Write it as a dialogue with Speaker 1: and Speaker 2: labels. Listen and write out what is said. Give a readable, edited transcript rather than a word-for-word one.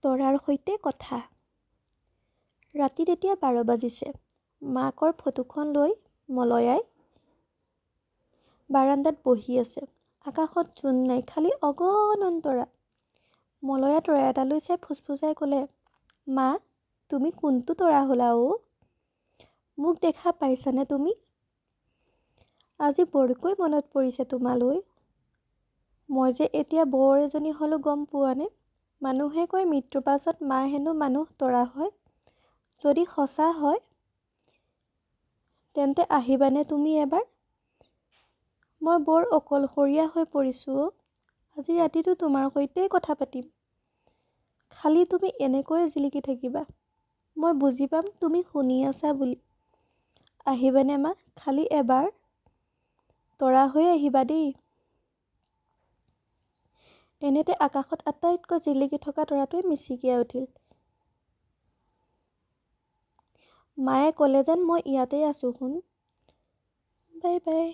Speaker 1: তৰাৰ সৈতে কথা। ৰাতি তেতিয়া 12 বাজিছে। মাকৰ ফটোখন লৈ মলয়াই বাৰান্দাত বহি আছে। আকাশত জোন নাই, খালি অগণন তৰা। মলয়া তৰা এটালৈ চাই ফুচফুচাই ক'লে, মা, তুমি কোনটো তৰা হ'লা অ? মোক দেখা পাইছানে তুমি? আজি বৰকৈ মনত পৰিছে তোমালৈ। মই যে এতিয়া বৰ এজনী হ'লো গম পোৱানে? মানুহে কয় মৃত্যুৰ পাছত মা হেনো মানুহ তৰা হয়। যদি সঁচা হয় তেন্তে আহিবানে তুমি এবাৰ? মই বৰ অকলশৰীয়া হৈ পৰিছোঁ অ। আজি ৰাতিটো তোমাৰ সৈতেই কথা পাতিম। খালি তুমি এনেকৈয়ে জিলিকি থাকিবা। মই বুজি পাম তুমি শুনি আছা বুলি। আহিবানে মা? খালি এবাৰ তৰা হৈ আহিবা দেই। এনেতে আকাশত আটাইতকৈ জিলিকি থকা তৰাটোৱে মিচিকিয়াই উঠিল। মায়ে ক'লে যেন মই ইয়াতেই আছোঁ শুন। Bye bye.